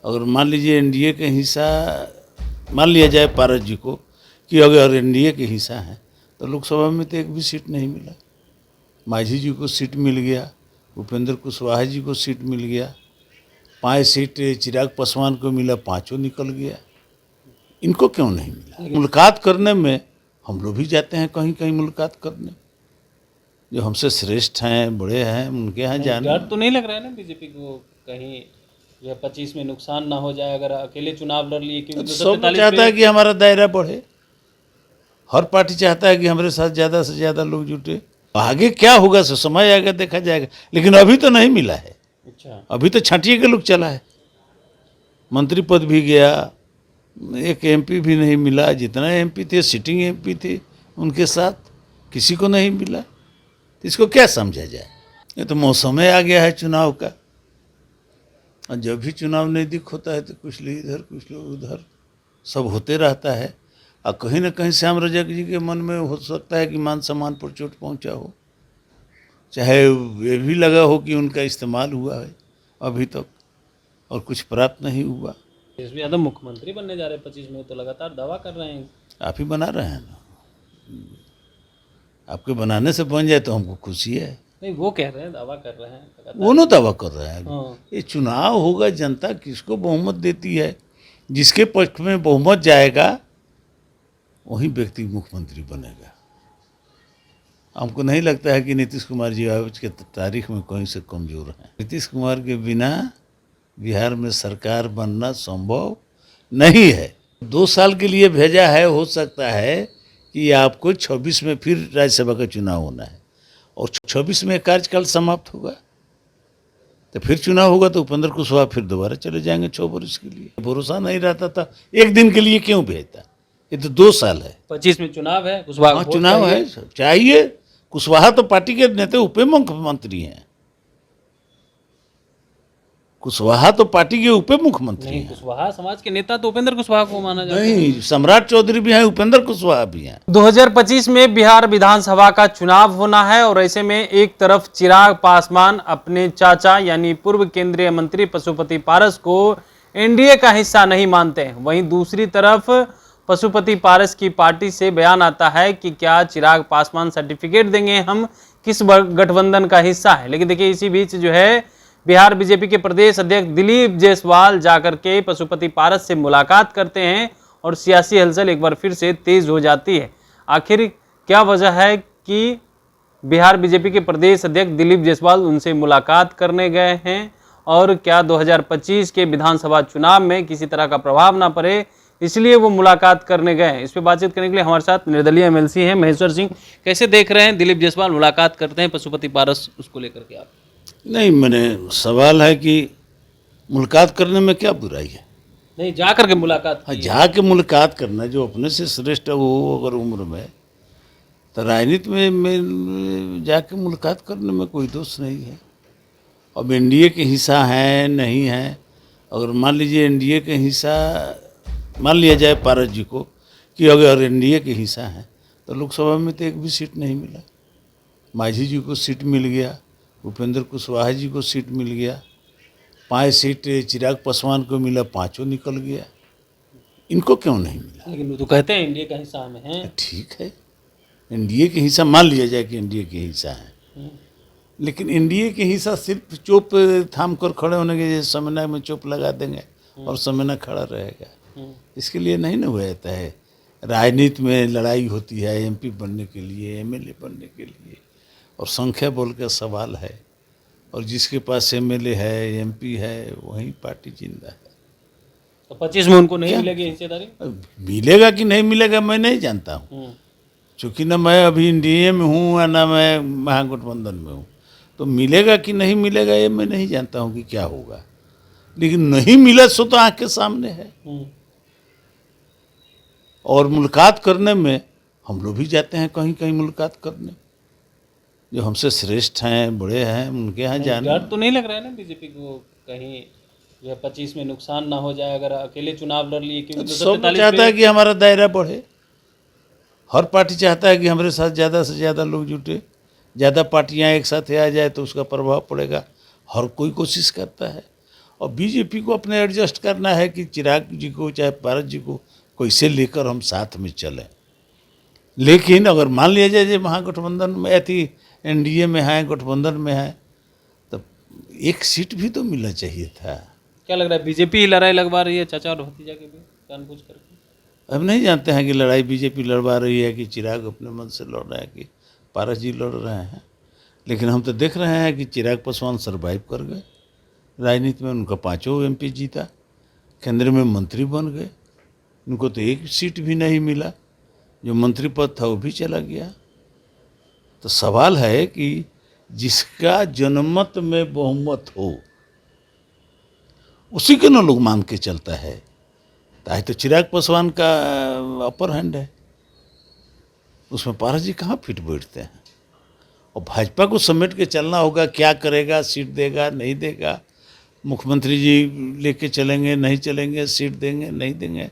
अगर मान लीजिए एनडीए के हिस्सा मान लिया जाए पारस जी को कि अगर एनडीए के हिस्सा हैं तो लोकसभा में तो एक भी सीट नहीं मिला। मांझी जी को सीट मिल गया, उपेंद्र कुशवाहा जी को सीट मिल गया, 5 सीट चिराग पासवान को मिला, 5 निकल गया। इनको क्यों नहीं मिला? मुलाकात करने में हम लोग भी जाते हैं कहीं कहीं मुलाकात करने, जो हमसे श्रेष्ठ हैं, बड़े हैं, उनके यहाँ जाने। डर तो नहीं लग रहा है ना बीजेपी को कहीं जो 25 में नुकसान ना हो जाए अगर अकेले चुनाव लड़ लिए? क्योंकि सब चाहता है कि हमारा दायरा बढ़े, हर पार्टी चाहता है कि हमारे साथ ज़्यादा से ज़्यादा लोग जुटे। आगे क्या होगा सो समय आएगा, देखा जाएगा, लेकिन अभी तो नहीं मिला है। अच्छा, अभी तो छांटिए के लोग चला है, मंत्री पद भी गया, एक एमपी भी नहीं मिला। जितना एमपी थे, सिटिंग एमपी थे, उनके साथ किसी को नहीं मिला। तो इसको क्या समझा जाए? ये तो मौसम आ गया है चुनाव का, और जब भी चुनाव नज़दीक होता है तो कुछ लोग इधर कुछ लोग उधर, सब होते रहता है। और कहीं ना कहीं श्याम रजक जी के मन में हो सकता है कि मान सम्मान पर चोट पहुंचा हो, चाहे ये भी लगा हो कि उनका इस्तेमाल हुआ है अभी तक और कुछ प्राप्त नहीं हुआ। तेजस्वी यादव मुख्यमंत्री बनने जा रहे हैं 25 में, तो लगातार दावा कर रहे हैं। आप ही बना रहे हैं ना, आपके बनाने से बन जाए तो हमको खुशी है। नहीं, वो कह रहे हैं, दावा कर रहे हैं लगातार। वो नो दावा कर रहे हैं। हाँ। ये चुनाव होगा, जनता किसको बहुमत देती है, जिसके पक्ष में बहुमत जाएगा वही व्यक्ति मुख्यमंत्री बनेगा। हमको नहीं लगता है कि नीतीश कुमार जी आज के तारीख में कहीं से कमज़ोर हैं। नीतीश कुमार के बिना बिहार में सरकार बनना संभव नहीं है। 2 साल के लिए भेजा है, हो सकता है कि आपको 26 में फिर राज्यसभा का चुनाव होना है और 26 में कार्यकाल समाप्त होगा, तो फिर चुनाव होगा तो उपेंद्र कुशवाहा फिर दोबारा चले जाएंगे 6 वर्ष के लिए। भरोसा नहीं रहता था, एक दिन के लिए क्यों भेजता? ये तो 2 साल है। 25 में चुनाव है, कुशवाहा को चुनाव है, चाहिए। कुशवाहा तो पार्टी के नेता उप मुख्यमंत्री हैं, कुशवाहा तो पार्टी के उप मुख्यमंत्री नहीं, हैं। कुशवाहा समाज के नेता तो उपेंद्र कुशवाहा को माना जाता है। नहीं, सम्राट चौधरी भी हैं, उपेंद्र कुशवाहा भी हैं। 2025 में बिहार विधानसभा का चुनाव होना है और ऐसे में एक तरफ चिराग पासवान अपने चाचा यानी पूर्व केंद्रीय मंत्री पशुपति पारस को एनडीए का हिस्सा नहीं मानते हैं, वहीं दूसरी तरफ पशुपति पारस की पार्टी से बयान आता है कि क्या चिराग पासवान सर्टिफिकेट देंगे, हम किस गठबंधन का हिस्सा है। लेकिन देखिए, इसी बीच जो है बिहार बीजेपी के प्रदेश अध्यक्ष दिलीप जायसवाल जाकर के पशुपति पारस से मुलाकात करते हैं और सियासी हलचल एक बार फिर से तेज हो जाती है। आखिर क्या वजह है कि बिहार बीजेपी के प्रदेश अध्यक्ष दिलीप जायसवाल उनसे मुलाकात करने गए हैं और क्या 2025 के विधानसभा चुनाव में किसी तरह का प्रभाव ना पड़े इसलिए वो मुलाकात करने गए हैं? इस पर बातचीत करने के लिए हमारे साथ निर्दलीय एमएलसी हैं महेश्वर सिंह। कैसे देख रहे हैं, दिलीप जायसवाल मुलाकात करते हैं पशुपति पारस, उसको लेकर के आप? नहीं, मैंने सवाल है कि मुलाकात करने में क्या बुराई है? नहीं, जा करके मुलाकात हाँ, की है। जाके मुलाकात करना, जो अपने से श्रेष्ठ है वो अगर उम्र में, तो राजनीति में जाके मुलाकात करने में कोई दोष नहीं है। अब एनडीए के हिस्सा हैं नहीं हैं, अगर मान लीजिए एनडीए के हिस्सा मान लिया जाए पारस जी को कि अगर एनडीए के हिस्सा हैं तो लोकसभा में तो एक भी सीट नहीं मिला। मांझी जी को सीट मिल गया, उपेंद्र कुशवाहा जी को सीट मिल गया, 5 सीट चिराग पासवान को मिला, 5 निकल गया। इनको क्यों नहीं मिला? लेकिन वो तो कहते हैं एनडीए का हिस्सा में है। ठीक है, एनडीए के हिस्सा मान लिया जाए कि एनडीए के हिस्सा है, लेकिन एनडीए के हिस्सा सिर्फ चोप थाम कर खड़े होने के, समन्वय में चोप लगा देंगे और समन्वय खड़ा रहेगा, इसके लिए नहीं ना हुआ जाता है। राजनीति में लड़ाई होती है एमपी बनने के लिए, एमएलए बनने के लिए, और संख्या बोल का सवाल है, और जिसके पास एमएलए है, एमपी है, वही पार्टी जिंदा है। तो 25 में उनको नहीं मिलेगी हिस्सेदारी? मिलेगा कि नहीं मिलेगा मैं नहीं जानता हूँ, चूँकि ना मैं अभी एनडीए में हूँ या ना मैं महागठबंधन में हूँ, तो मिलेगा कि नहीं मिलेगा ये मैं नहीं जानता हूँ कि क्या होगा। लेकिन नहीं मिला सो तो आँख के सामने है, और मुलाकात करने में हम लोग भी जाते हैं कहीं कहीं मुलाकात करने, जो हमसे श्रेष्ठ हैं, बड़े हैं, उनके यहाँ जाने। डर तो नहीं लग रहा है ना बीजेपी को कहीं जो 25 में नुकसान ना हो जाए अगर अकेले चुनाव लड़ लिए? क्योंकि सब चाहता है कि हमारा दायरा बढ़े, हर पार्टी चाहता है कि हमारे साथ ज़्यादा से ज़्यादा लोग जुटे, ज़्यादा पार्टियां एक साथ आ जाए तो उसका प्रभाव पड़ेगा, हर कोई कोशिश करता है। और बीजेपी को अपने एडजस्ट करना है कि चिराग जी को चाहे पारस जी को कैसे लेकर हम साथ में चलें। लेकिन अगर मान लिया जाए जो महागठबंधन में थी, एनडीए में है, गठबंधन में है, तब एक सीट भी तो मिलना चाहिए था। क्या लग रहा है बीजेपी ही लड़ाई लगवा रही है चाचा और भतीजा के बीच जानबूझ करके? हम नहीं जानते हैं कि लड़ाई बीजेपी लड़वा रही है कि चिराग अपने मन से लड़ रहे हैं कि पारस जी लड़ रहे हैं। लेकिन हम तो देख रहे हैं कि चिराग पासवान सर्वाइव कर गए राजनीति में, उनका 5 एमपी जीता, केंद्र में मंत्री बन गए, उनको तो एक सीट भी नहीं मिला, जो मंत्री पद था वो भी चला गया। तो सवाल है कि जिसका जनमत में बहुमत हो उसी को न लोग मान के चलता है। ताकि तो चिराग पासवान का अपर हैंड है, उसमें पारस जी कहाँ फिट बैठते हैं। और भाजपा को समेट के चलना होगा, क्या करेगा, सीट देगा नहीं देगा, मुख्यमंत्री जी लेके चलेंगे नहीं चलेंगे, सीट देंगे नहीं देंगे,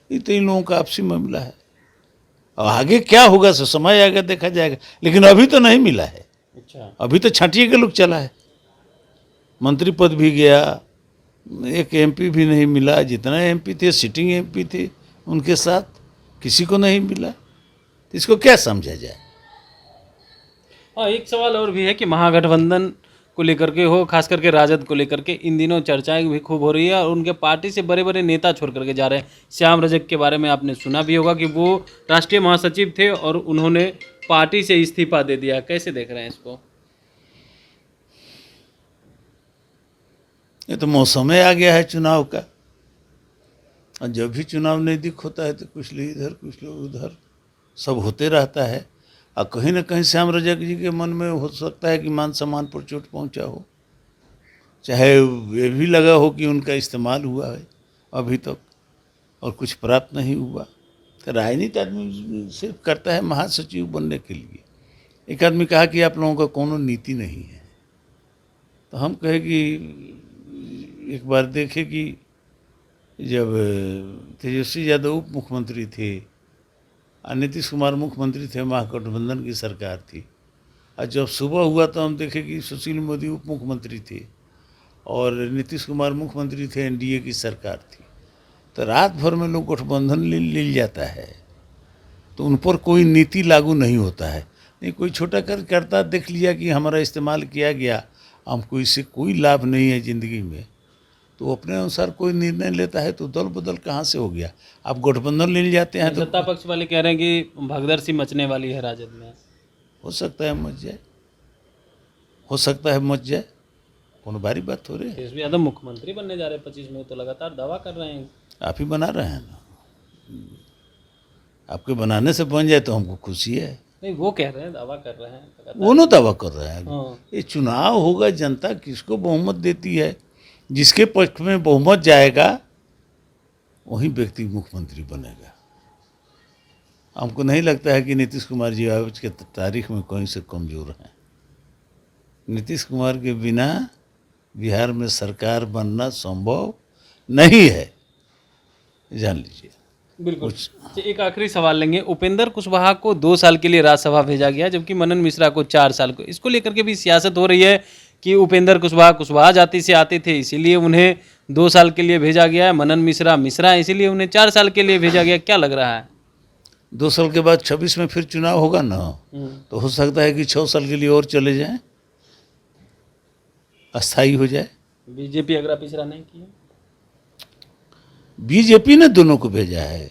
ये तो इन लोगों का आपसी मामला है। और आगे क्या होगा सो समय आएगा देखा जाएगा। लेकिन अभी तो नहीं मिला है, अच्छा, अभी तो छांटिए के लोग चला है, मंत्री पद भी गया, एक एमपी भी नहीं मिला। जितना एमपी थे सिटिंग एमपी थे उनके साथ किसी को नहीं मिला, तो इसको क्या समझा जाए। हाँ, एक सवाल और भी है कि महागठबंधन को लेकर के हो, खास करके राजद को लेकर के इन दिनों चर्चाएं भी खूब हो रही है और उनके पार्टी से बड़े बड़े नेता छोड़ करके जा रहे हैं। श्याम रजक के बारे में आपने सुना भी होगा कि वो राष्ट्रीय महासचिव थे और उन्होंने पार्टी से इस्तीफा दे दिया। कैसे देख रहे हैं इसको? ये तो मौसम में आ गया है चुनाव का, और जब भी चुनाव नज़दीक होता है तो कुछ लोग इधर कुछ लोग उधर, सब होते रहता है। और कहीं ना कहीं श्याम रजक जी के मन में हो सकता है कि मान सम्मान पर चोट पहुंचा हो, चाहे ये भी लगा हो कि उनका इस्तेमाल हुआ है अभी तक और कुछ प्राप्त नहीं हुआ। तो राजनीति आदमी सिर्फ करता है महासचिव बनने के लिए। एक आदमी कहा कि आप लोगों का कोनो नीति नहीं है, तो हम कहे कि एक बार देखे कि जब तेजस्वी यादव उप मुख्यमंत्री थे और नीतीश कुमार मुख्यमंत्री थे, महागठबंधन की सरकार थी, और जब सुबह हुआ तो हम देखे कि सुशील मोदी उप मुख्यमंत्री थे और नीतीश कुमार मुख्यमंत्री थे, एनडीए की सरकार थी। तो रात भर में लोग गठबंधन ले जाता है, तो उन पर कोई नीति लागू नहीं होता है। नहीं, कोई छोटा करता देख लिया कि हमारा इस्तेमाल किया गया, हमको इससे कोई लाभ नहीं है ज़िंदगी में, तो अपने अनुसार कोई निर्णय लेता है, तो दल बदल कहाँ से हो गया। आप गठबंधन ले जाते हैं तो सत्ता पक्ष वाले कह रहे हैं कि भगदड़ सी मचने वाली है राजद में। हो सकता है मच जाए, हो सकता है मच जाए, कौन भारी बात हो रही है। तेजस्वी यादव मुख्यमंत्री बनने जा रहे हैं 25 में, तो लगातार दावा कर रहे हैं। आप ही बना रहे हैं ना, आपके बनाने से बन जाए तो हमको खुशी है। नहीं, वो कह रहे हैं, दावा कर रहे हैं लगातार। वो नो दावा कर रहे हैं। हाँ। ये चुनाव होगा, जनता किसको बहुमत देती है, जिसके पक्ष में बहुमत जाएगा वही व्यक्ति मुख्यमंत्री बनेगा। हमको नहीं लगता है कि नीतीश कुमार जी आज के तारीख में कहीं से कमज़ोर हैं। नीतीश कुमार के बिना बिहार में सरकार बनना संभव नहीं है, जान लीजिए। बिल्कुल। एक आखिरी सवाल लेंगे। उपेंद्र कुशवाहा को 2 साल के लिए राज्यसभा भेजा गया, जबकि मनन मिश्रा को 4 साल को। इसको लेकर के भी सियासत हो रही है कि उपेंद्र कुशवाहा जाति से आते थे, इसीलिए उन्हें 2 साल के लिए भेजा गया है। मनन मिश्रा इसीलिए उन्हें 4 साल के लिए भेजा गया। क्या लग रहा है? 2 साल के बाद 26 में फिर चुनाव होगा ना, तो हो सकता है कि 6 साल के लिए और चले जाएं, अस्थायी हो जाए। बीजेपी अगरा पिछड़ा नहीं किया, बीजेपी ने दोनों को भेजा है,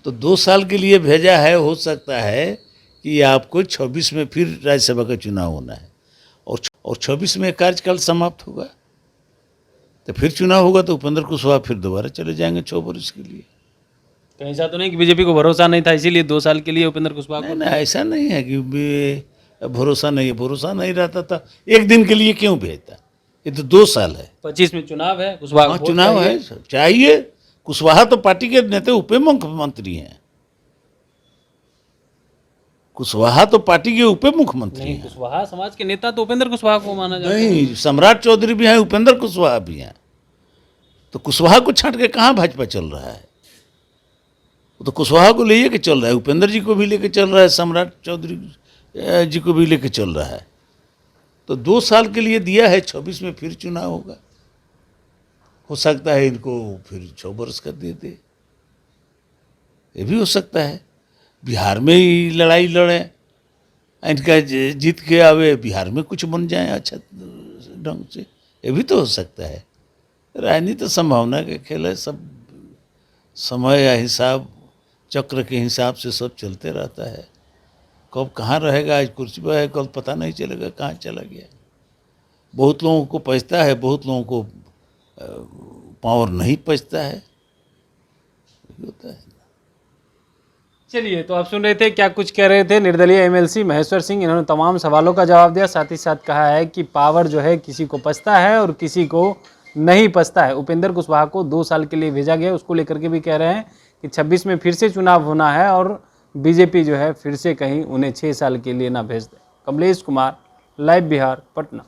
तो 2 साल के लिए भेजा है। हो सकता है कि आपको 26 में फिर राज्यसभा का चुनाव होना है और 26 में कार्यकाल समाप्त होगा, तो फिर चुनाव होगा, तो उपेंद्र कुशवाहा फिर दोबारा चले जाएंगे 6 वर्ष के लिए। कहीं ऐसा तो नहीं कि बीजेपी को भरोसा नहीं था इसीलिए 2 साल के लिए उपेंद्र कुशवाहा को? नहीं, ऐसा नहीं है कि भरोसा नहीं है। भरोसा नहीं रहता था एक दिन के लिए क्यों भेजता। ये तो 2 साल है। 25 में चुनाव है, कुशवाहा हाँ, को चुनाव है, चाहिए। कुशवाहा तो पार्टी के नेता उप मुख्यमंत्री हैं, कुशवाहा तो पार्टी के उप मुख्यमंत्री नहीं, हैं। कुशवाहा समाज के नेता तो उपेंद्र कुशवाहा को माना जाता है। नहीं, सम्राट चौधरी भी हैं, उपेंद्र कुशवाहा भी हैं, तो कुशवाहा को छांट के कहाँ भाजपा चल रहा है। वो तो कुशवाहा को ले के चल रहा है, उपेंद्र जी को भी लेके चल रहा है, सम्राट चौधरी जी को भी लेके चल रहा है। तो 2 साल के लिए दिया है, 26 में फिर चुनाव होगा। हो सकता है इनको फिर 6 वर्ष का दे दे, ये भी हो सकता है। बिहार में ही लड़ाई लड़े, इनका जीत के आवे, बिहार में कुछ बन जाए अच्छा ढंग से, ये भी तो हो सकता है। राजनीति तो संभावना का खेल है, सब समय या हिसाब चक्र के हिसाब से सब चलते रहता है। कब कहाँ रहेगा, आज कुर्सी पर है, कल पता नहीं चलेगा कहाँ चला गया। बहुत लोगों को पचता है, बहुत लोगों को पावर नहीं पचता है, होता है। चलिए, तो आप सुन रहे थे क्या कुछ कह रहे थे निर्दलीय एमएलसी महेश्वर सिंह। इन्होंने तमाम सवालों का जवाब दिया, साथ ही साथ कहा है कि पावर जो है किसी को पचता है और किसी को नहीं पचता है। उपेंद्र कुशवाहा को 2 साल के लिए भेजा गया, उसको लेकर के भी कह रहे हैं कि 26 में फिर से चुनाव होना है और बीजेपी जो है फिर से कहीं उन्हें 6 साल के लिए ना भेज दे। कमलेश कुमार, लाइव बिहार, पटना।